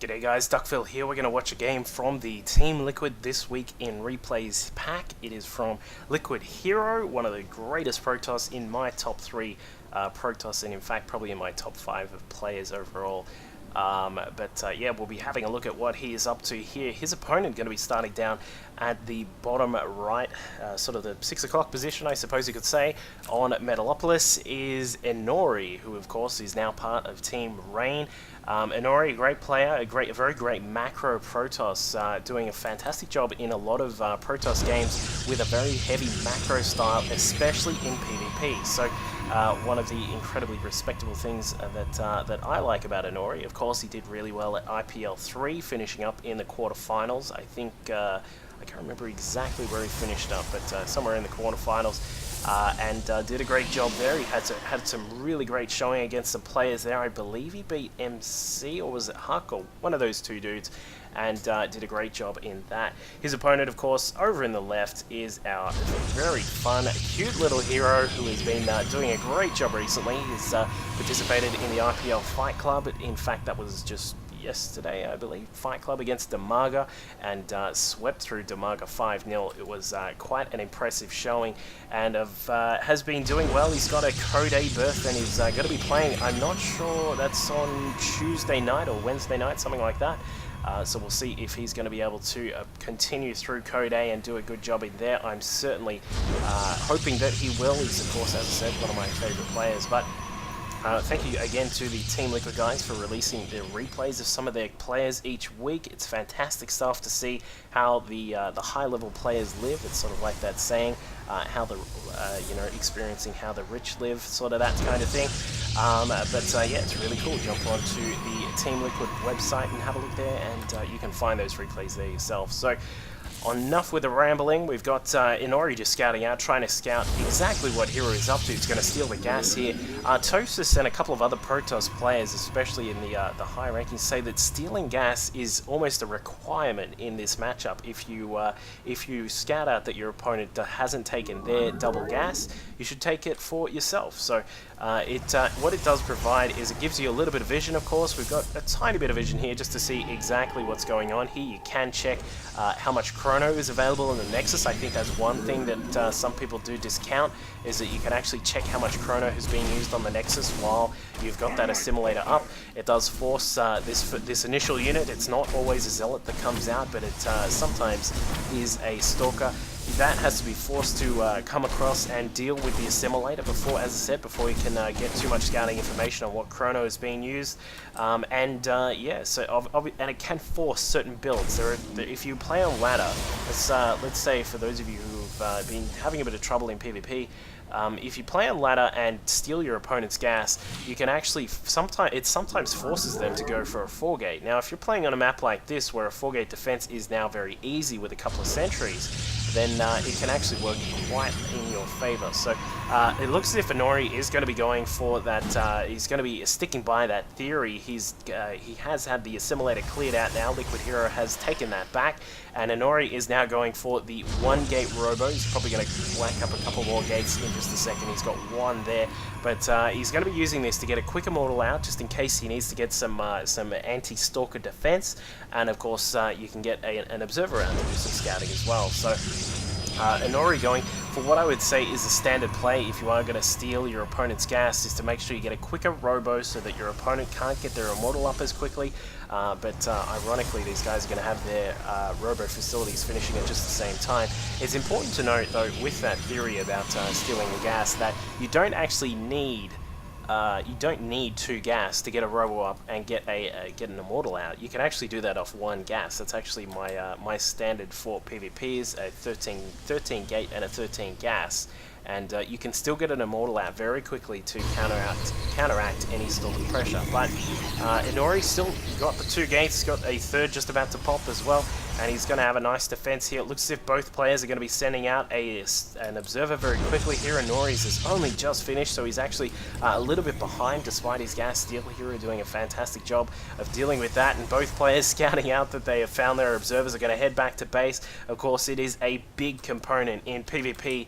G'day guys, Duckville here. We're going to watch a game from the Team Liquid this week in Replays pack. It is from Liquid HerO, one of the greatest Protoss in my top 3 Protoss, and in fact probably in my top 5 of players overall. Yeah, we'll be having a look at what he is up to here. His opponent going to be starting down at the bottom right, sort of the 6 o'clock position, I suppose you could say, on Metalopolis is HerO, who of course is now part of Team Rain. HerO, a great player, a very great macro Protoss, doing a fantastic job in a lot of Protoss games with a very heavy macro style, especially in PvP. So one of the incredibly respectable things that I like about HerO, of course, he did really well at IPL 3, finishing up in the quarterfinals. I think I can't remember exactly where he finished up, but somewhere in the quarterfinals. And did a great job there. He had some really great showing against some players there. I believe he beat MC, or was it Huck, or one of those two dudes, and did a great job in that. His opponent, of course, over in the left is our very fun, cute little hero who has been doing a great job recently. He's participated in the IPL Fight Club. In fact, that was just yesterday, I believe, Fight Club against Damaga, and swept through Damaga 5-0. It was quite an impressive showing, and has been doing well. He's got a Code A berth, and he's going to be playing, I'm not sure, that's on Tuesday night or Wednesday night, something like that. So we'll see if he's going to be able to continue through Code A and do a good job in there. I'm certainly hoping that he will. He's, of course, as I said, one of my favourite players. But thank you again to the Team Liquid guys for releasing their replays of some of their players each week. It's fantastic stuff to see how the high-level players live. It's sort of like that saying, how the experiencing how the rich live, sort of that kind of thing. Yeah, it's really cool. Jump onto the Team Liquid website and have a look there, and you can find those replays there yourself. So, enough with the rambling. We've got HerO just scouting out, trying to scout exactly what HerO is up to. He's going to steal the gas here. Tosis and a couple of other Protoss players, especially in the high rankings, say that stealing gas is almost a requirement in this matchup. If you scout out that your opponent hasn't taken their double gas, you should take it for yourself. So what it does provide is it gives you a little bit of vision, of course. We've got a tiny bit of vision here just to see exactly what's going on here. You can check how much chrono is available in the Nexus. I think that's one thing that some people do discount, is that you can actually check how much chrono has been used on the Nexus while you've got that assimilator up. It does force this initial unit. It's not always a Zealot that comes out, but it sometimes is a Stalker. That has to be forced to come across and deal with the assimilator before, as I said, before you can get too much scouting information on what chrono is being used. Yeah, so and it can force certain builds. If you play on ladder, let's say for those of you who've been having a bit of trouble in PvP, if you play on ladder and steal your opponent's gas, you can actually sometimes forces them to go for a 4-gate. Now, if you're playing on a map like this, where a 4-gate defense is now very easy with a couple of sentries, then it can actually work quite in your favor. So it looks as if HerO is going to be going for that. He's going to be sticking by that theory. He has had the assimilator cleared out now. Liquid HerO has taken that back, and HerO is now going for the 1-gate robo. He's probably going to whack up a couple more gates in just a second. He's got one there, but he's going to be using this to get a quick immortal out, just in case he needs to get some anti-stalker defense, and of course you can get an observer out to do some scouting as well. So HerO going for what I would say is a standard play if you are going to steal your opponent's gas, is to make sure you get a quicker robo so that your opponent can't get their immortal up as quickly. Ironically, these guys are going to have their robo facilities finishing at just the same time. It's important to note, though, with that theory about stealing the gas, that you don't actually need 2 gas to get a robo up and get an immortal out. You can actually do that off 1 gas. That's actually my standard for PvPs, a 13 gate and a 13 gas. And you can still get an immortal out very quickly to counteract any stalker pressure. But HerO still got the 2 gates, got a third just about to pop as well. and he's going to have a nice defense here. It looks as if both players are going to be sending out an observer very quickly. HerO's has only just finished, so he's actually a little bit behind despite his gas steal. HerO doing a fantastic job of dealing with that, and both players scouting out that they have found their observers are going to head back to base. Of course, it is a big component in PvP,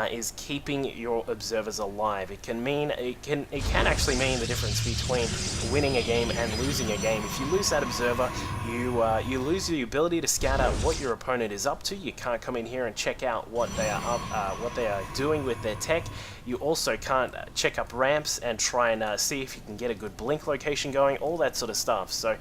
is keeping your observers alive. It can actually mean the difference between winning a game and losing a game. If you lose that observer, you lose the ability to scout out what your opponent is up to. You can't come in here and check out what they are doing with their tech. You also can't check up ramps and try and see if you can get a good blink location going, all that sort of stuff. So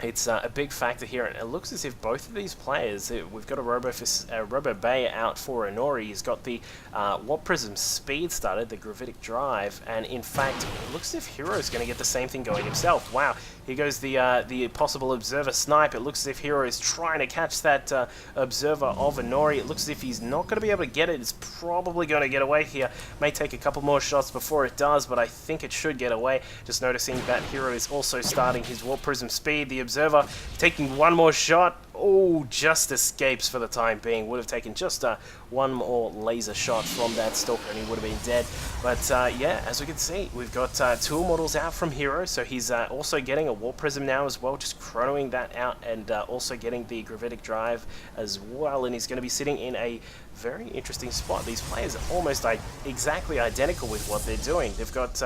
it's a big factor here, and it looks as if both of these players, we've got a Robo Bay out for HerO. He's got the Warp Prism speed started, the gravitic drive, and in fact, it looks as if HerO's going to get the same thing going himself. Wow, here goes the possible observer snipe. It looks as if HerO is trying to catch that observer of HerO. It looks as if he's not going to be able to get it. It's probably going to get away here. May take a couple more shots before it does, but I think it should get away. Just noticing that HerO is also starting his Warp Prism speed. The observer taking one more shot. Oh, just escapes for the time being. Would have taken just one more laser shot from that Stalker and he would have been dead. But yeah, as we can see, we've got two immortals out from HerO, so he's also getting a Warp Prism now as well, just chronoing that out, and also getting the gravitic drive as well, and he's going to be sitting in a very interesting spot. These players are almost exactly identical with what they're doing. They've got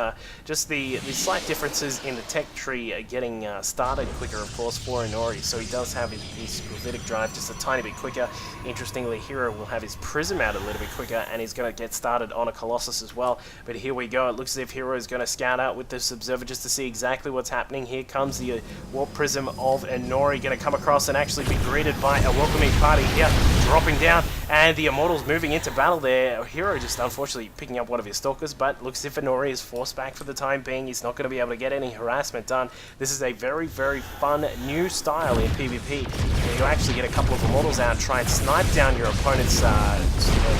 just the slight differences in the tech tree getting started quicker, of course, for HerO, so he does have his gravitic drive just a tiny bit quicker. Interestingly, HerO will have his Prism out a little bit quicker, and he's going to get started on a Colossus as well. But here we go. It looks as if HerO is going to scout out with this observer just to see exactly what's happening. Here comes the Warp Prism of HerO, going to come across and actually be greeted by a welcoming party here, dropping down, and the Immortals moving into battle there. HerO just unfortunately picking up one of his Stalkers, but looks as if HerO is forced back for the time being. He's not going to be able to get any harassment done. This is a very, very fun new style in PvP, where you actually get a couple of Immortals out and try and snipe down your opponent's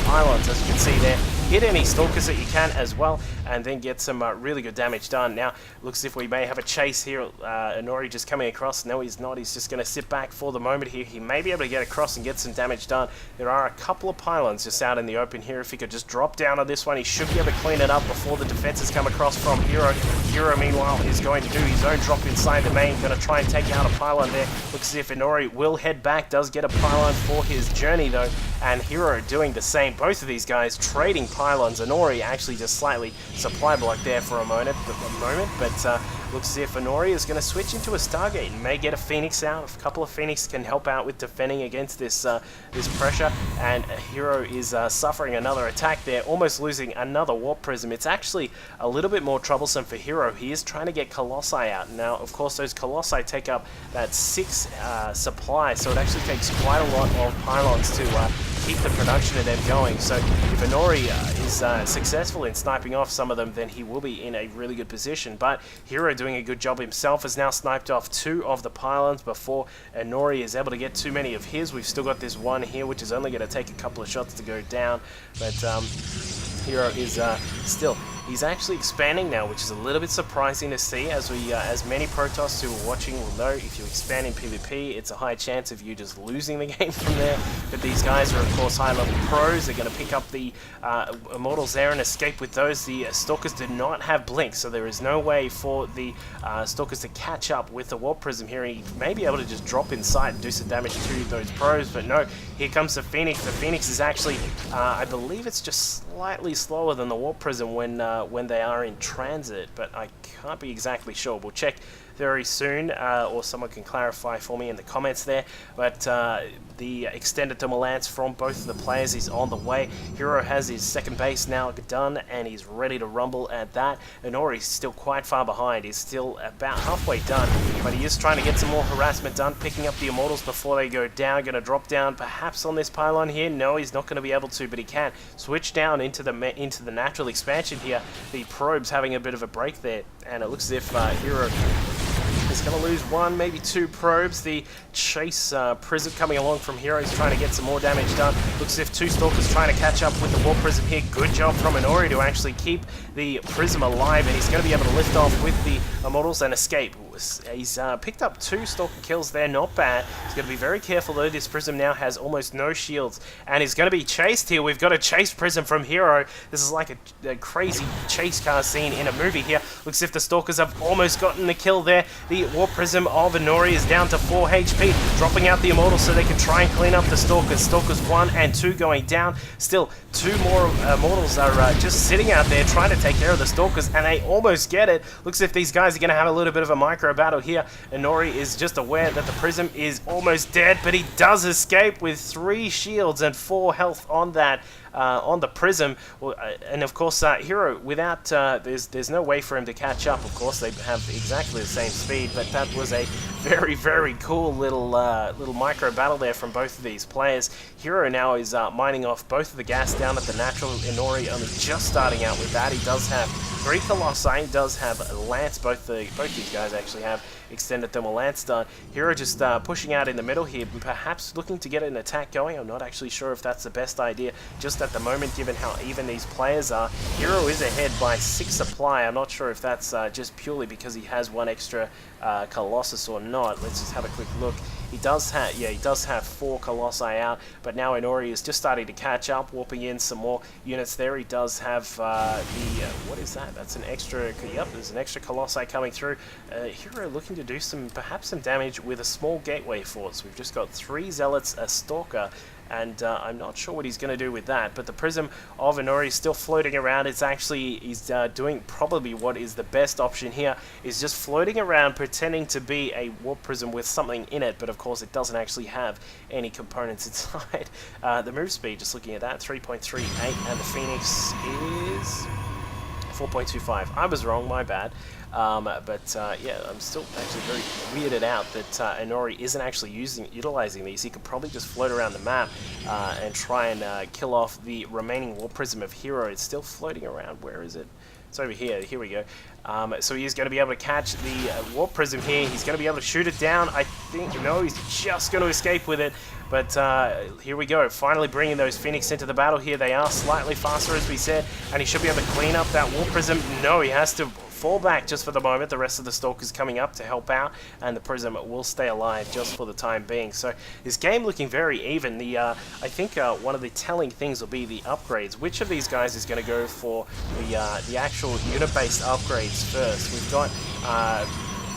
pylons, as you can see there. Hit any Stalkers that you can as well, and then get some really good damage done. Now, looks as if we may have a chase here. HerO just coming across. No, he's not. He's just going to sit back for the moment here. He may be able to get across and get some damage done. There are a couple of pylons just out in the open here. If he could just drop down on this one, he should be able to clean it up before the defenses come across from HerO. HerO, meanwhile, is going to do his own drop inside the main. Going to try and take out a pylon there. Looks as if HerO will head back. Does get a pylon for his journey, though. And HerO doing the same. Both of these guys trading pylons. HerO actually just slightly supply block there for a moment, but looks as if HerO is going to switch into a Stargate and may get a Phoenix out. A couple of Phoenix can help out with defending against this pressure, and HerO is suffering another attack there, almost losing another Warp Prism. It's actually a little bit more troublesome for HerO. He is trying to get Colossi out. Now, of course, those Colossi take up that 6 supply, so it actually takes quite a lot of pylons to keep the production of them going. So if HerO is successful in sniping off some of them, then he will be in a really good position. But HerO doing a good job himself has now sniped off 2 of the pylons before HerO is able to get too many of his. We've still got this one here, which is only going to take a couple of shots to go down, but HerO is still... He's actually expanding now, which is a little bit surprising to see, as many Protoss who are watching will know. If you expand in PvP, it's a high chance of you just losing the game from there. But these guys are, of course, high-level pros. They're going to pick up the Immortals there and escape with those. The Stalkers do not have Blink, so there is no way for the Stalkers to catch up with the Warp Prism here. He may be able to just drop inside and do some damage to those pros, but no. Here comes the Phoenix. The Phoenix is actually, I believe it's just slightly slower than the Warp Prism when they are in transit, but I can't be exactly sure. We'll check very soon, or someone can clarify for me in the comments there. But the extended thermal lance from both of the players is on the way. HerO has his second base now done, and he's ready to rumble at that. HerO is still quite far behind. He's still about halfway done, but he is trying to get some more harassment done, picking up the Immortals before they go down. Going to drop down perhaps on this pylon here. No, he's not going to be able to, but he can switch down into the natural expansion here. The probes having a bit of a break there, and it looks as if HerO is going to lose 1, maybe 2 probes. The chase Prism coming along from HerO is trying to get some more damage done. Looks as if 2 Stalkers trying to catch up with the Warp Prism here. Good job from HerO to actually keep the Prism alive, and he's going to be able to lift off with the Immortals and escape. he's picked up 2 Stalker kills there, not bad. He's going to be very careful though. This Prism now has almost no shields, and he's going to be chased here. We've got a chase Prism from HerO. This is like a crazy chase car scene in a movie here. Looks as if the Stalkers have almost gotten the kill there. The Warp Prism of HerO is down to 4 HP, dropping out the Immortals so they can try and clean up the Stalkers. Stalkers 1 and 2 going down. Still, 2 more Immortals are just sitting out there trying to take care of the Stalkers, and they almost get it. Looks as if these guys are going to have a little bit of a micro battle here. HerO is just aware that the Prism is almost dead, but he does escape with 3 shields and 4 health on that. On the Prism, well, and of course HerO, without there's no way for him to catch up. Of course, they have exactly the same speed, but that was a very cool little micro battle there from both of these players. HerO now is mining off both of the gas down at the natural. HerO only just starting out with that. He does have 3 Colossi, he does have a Lance. Both these guys actually have extended thermal Lance done. HerO just pushing out in the middle here, perhaps looking to get an attack going. I'm not actually sure if that's the best idea just at the moment, given how even these players are. HerO is ahead by 6 supply. I'm not sure if that's just purely because he has 1 extra Colossus or not. Let's just have a quick look. He does have 4 Colossi out, but now HerO is just starting to catch up, warping in some more units there. He does have what is that? That's an extra, yep, there's an extra Colossi coming through. HerO looking to do perhaps some damage with a small gateway force. We've just got 3 Zealots, a Stalker, and I'm not sure what he's going to do with that, but the Prism of HerO is still floating around. He's doing probably what is the best option here, is just floating around pretending to be a Warp Prism with something in it, but of course it doesn't actually have any components inside. The move speed, just looking at that, 3.38, and the Phoenix is 4.25. I was wrong, my bad. Yeah, I'm still actually very weirded out that HerO isn't actually utilizing these. He could probably just float around the map and try and kill off the remaining Warp Prism of HerO. It's still floating around. Where is it? It's over here. Here we go. So he's going to be able to catch the Warp Prism here. He's going to be able to shoot it down. I think, no, he's just going to escape with it. But here we go. Finally bringing those Phoenix into the battle here. They are slightly faster, as we said, and he should be able to clean up that Warp Prism. No, he has to fall back just for the moment. The rest of the Stalkers coming up to help out, and the Prism will stay alive just for the time being. So this game looking very even. I think one of the telling things will be the upgrades. Which of these guys is going to go for the actual unit-based upgrades first? We've got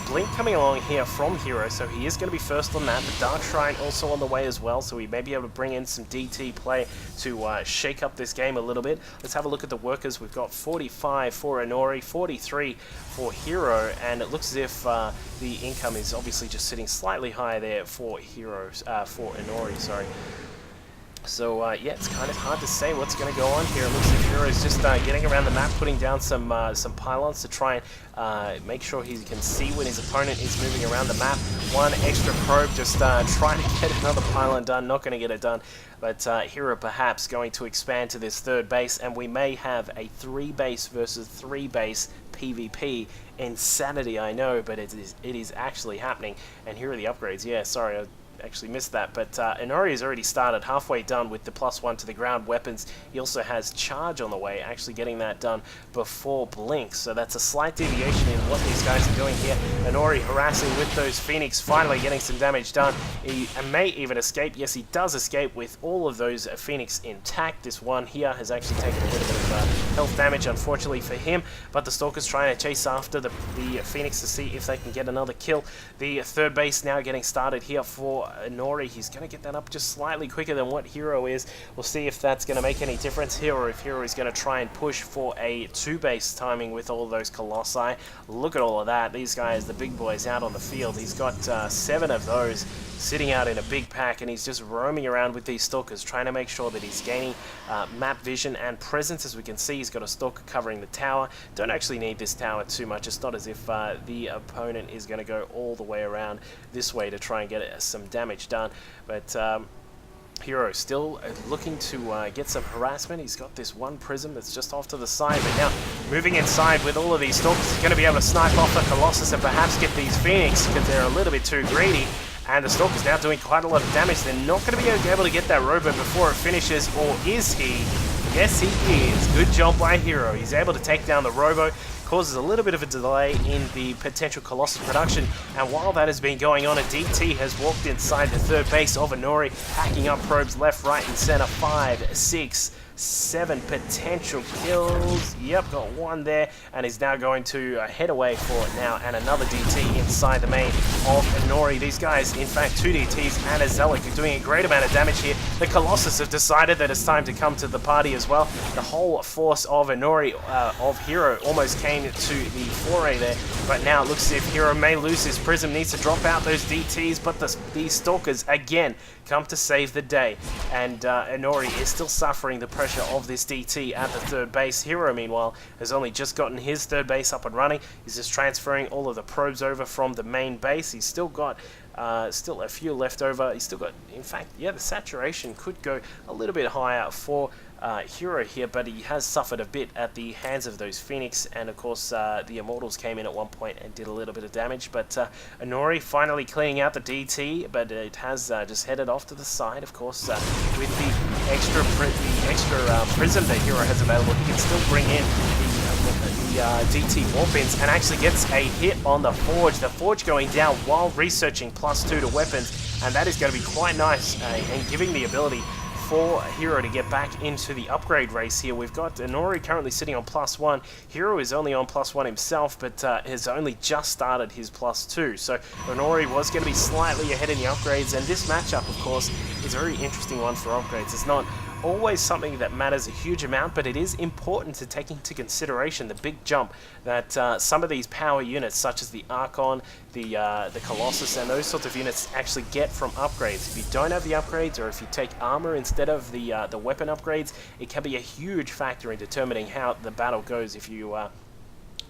Blink coming along here from HerO, so he is going to be first on that. The Dark Shrine also on the way as well, so we may be able to bring in some DT play to shake up this game a little bit. Let's have a look at the workers. We've got 45 for HerO, 43 for HerO, and it looks as if the income is obviously just sitting slightly higher there for HerO, sorry. So yeah, it's kind of hard to say what's going to go on here. It looks like HerO is just getting around the map, putting down some pylons to try and make sure he can see when his opponent is moving around the map. 1 extra probe, just trying to get another pylon done. Not going to get it done, but HerO perhaps going to expand to this 3rd base, and we may have a 3 base versus 3 base PvP. Insanity, I know, but it is actually happening. And here are the upgrades. Yeah, sorry, I actually missed that, but HerO has already started, halfway done with the +1 to the ground weapons. He also has charge on the way, actually getting that done before Blink, so that's a slight deviation in what these guys are doing here. HerO harassing with those Phoenix, finally getting some damage done. He may even escape. Yes, he does escape with all of those Phoenix intact. This one here has actually taken a little bit of health damage, unfortunately for him, but the Stalker's trying to chase after the Phoenix to see if they can get another kill. The 3rd base now getting started here for HerO. He's going to get that up just slightly quicker than what HerO is. We'll see if that's going to make any difference here, or if HerO is going to try and push for a 2-base timing with all those Colossi. Look at all of that. These guys, the big boys out on the field. He's got 7 of those sitting out in a big pack, and he's just roaming around with these Stalkers, trying to make sure that he's gaining map vision and presence. As we can see, he's got a Stalker covering the tower. Don't actually need this tower too much. It's not as if the opponent is going to go all the way around this way to try and get some damage done, but HerO still looking to get some harassment. He's got this 1 Prism that's just off to the side, but now moving inside with all of these Stalkers, he's going to be able to snipe off the Colossus and perhaps get these Phoenix, because they're a little bit too greedy. And the Stalker's now doing quite a lot of damage. They're not going to be able to get that Robo before it finishes, or is he? Yes, he is. Good job by HerO. He's able to take down the Robo. causes a little bit of a delay in the potential Colossus production. And while that has been going on, a DT has walked inside the third base of HerO, hacking up probes left, right, and center. 5, 6, 7 potential kills. Yep, got one there, and is now going to head away for it now, and another DT inside the main of HerO. These guys, in fact, 2 DTs and a Zealot, are doing a great amount of damage here. The Colossus have decided that it's time to come to the party as well. The whole force of HerO almost came to the foray there, but now it looks as if HerO may lose his Prism, needs to drop out those DTs, but these Stalkers, again, come to save the day, and HerO is still suffering the pressure of this DT at the third base. HerO, meanwhile, has only just gotten his third base up and running. He's just transferring all of the probes over from the main base. He's still got still a few left over. He's still got, in fact, yeah, the saturation could go a little bit higher for HerO here, but he has suffered a bit at the hands of those Phoenix, and of course the Immortals came in at one point and did a little bit of damage, but HerO finally cleaning out the DT, but it has just headed off to the side. Of course, with the extra Prism that HerO has available, he can still bring in the DT Warpins, and actually gets a hit on the Forge going down while researching +2 to weapons, and that is going to be quite nice, and giving the ability for HerO to get back into the upgrade race here. We've got HerO currently sitting on +1. HerO is only on +1 himself, but has only just started his +2. So HerO was going to be slightly ahead in the upgrades, and this matchup, of course, is a very interesting one for upgrades. It's not always something that matters a huge amount, but it is important to take into consideration the big jump that some of these power units, such as the Archon, the Colossus, and those sorts of units actually get from upgrades. If you don't have the upgrades, or if you take armor instead of the weapon upgrades, it can be a huge factor in determining how the battle goes. If you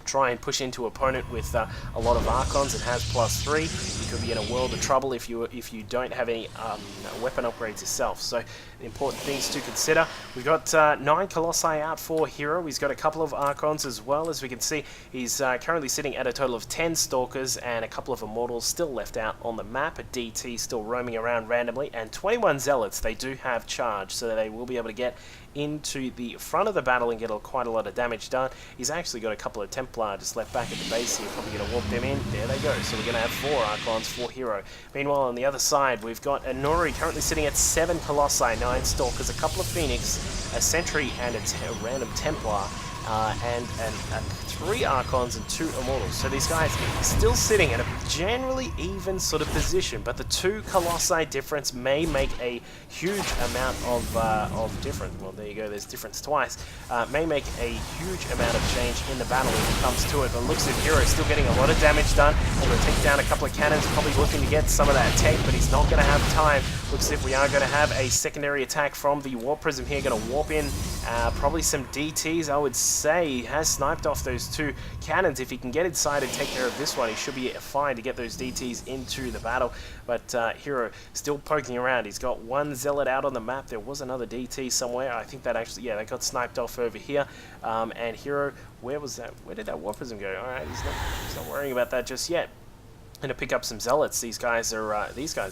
try and push into opponent with a lot of Archons and has +3, you could be in a world of trouble if you don't have any weapon upgrades yourself. So important things to consider. We've got 9 Colossi out for HerO. He's got a couple of Archons as well. As we can see, he's currently sitting at a total of 10 Stalkers and a couple of Immortals still left out on the map. A DT still roaming around randomly, and 21 Zealots. They do have charge, so they will be able to get into the front of the battle and get quite a lot of damage done. He's actually got a couple of Templar just left back at the base here, probably going to walk them in. There they go. So we're going to have 4 Archons for HerO. Meanwhile, on the other side, we've got HerO currently sitting at 7 Colossi, 9 Stalkers, a couple of Phoenix, a Sentry, and a random Templar, and 3 Archons and 2 Immortals. So these guys still sitting at a generally even sort of position, but the 2 Colossi difference may make a huge amount of difference. Well, there you go, there's difference twice. May make a huge amount of change in the battle when it comes to it, but looks like HerO is still getting a lot of damage done. Able to take down a couple of cannons, probably looking to get some of that tech, but he's not going to have time. Looks as if we are going to have a secondary attack from the Warp Prism here, going to warp in probably some DTs, I would say. He has sniped off those 2 cannons. If he can get inside and take care of this one, he should be fine to get those DTs into the battle. But HerO still poking around. He's got 1 Zealot out on the map. There was another DT somewhere. I think that actually, yeah, they got sniped off over here. And HerO, where was that? Where did that Warp Prism go? All right, he's not worrying about that just yet. And to pick up some Zealots. These guys are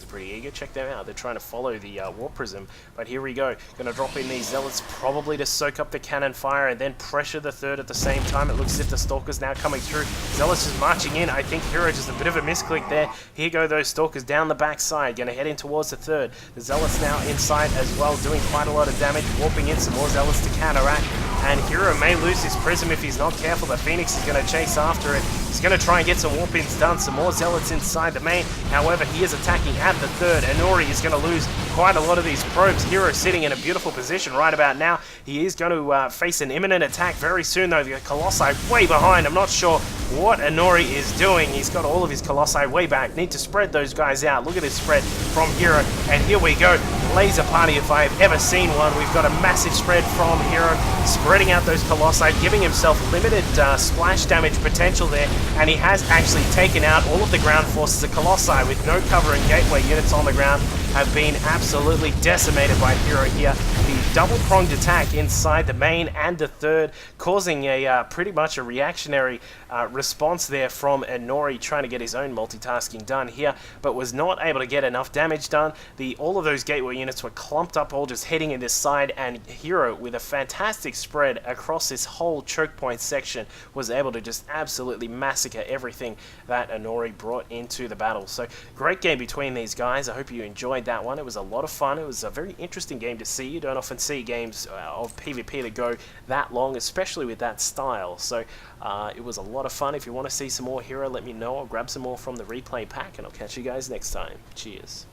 pretty eager. Check them out. They're trying to follow the Warp Prism. But here we go. Going to drop in these Zealots, probably to soak up the cannon fire and then pressure the third at the same time. It looks as if the Stalker's now coming through. Zealots is marching in. I think HerO just a bit of a misclick there. Here go those Stalkers down the backside. Going to head in towards the third. The Zealots now inside as well, doing quite a lot of damage. Warping in some more Zealots to counteract. And HerO may lose his Prism if he's not careful. The Phoenix is going to chase after it. He's going to try and get some Warp-ins done. Some more Zealots inside the main. However, he is attacking at the third. HerO is going to lose quite a lot of these probes. HerO sitting in a beautiful position right about now. He is going to face an imminent attack very soon, though. The Colossi way behind. I'm not sure what HerO is doing. He's got all of his Colossi way back. Need to spread those guys out. Look at this spread from HerO. And here we go. Laser party if I've ever seen one. We've got a massive spread from HerO, spreading out those Colossi, giving himself limited splash damage potential there, and he has actually taken out all of the ground forces. The Colossi, with no cover and gateway units on the ground, have been absolutely decimated by HerO here. The double-pronged attack inside the main and the third, causing a pretty much a reactionary response there from HerO, trying to get his own multitasking done here, but was not able to get enough damage done. All of those gateway units were clumped up, all just heading in this side, and HerO, with a fantastic spread across this whole choke point section, was able to just absolutely massacre everything that HerO brought into the battle. So great game between these guys. I hope you enjoyed that one. It was a lot of fun. It was a very interesting game to see. You don't often see games of PvP that go that long, especially with that style. So it was a lot of fun. If you want to see some more HerO, let me know. I'll grab some more from the replay pack, and I'll catch you guys next time. Cheers.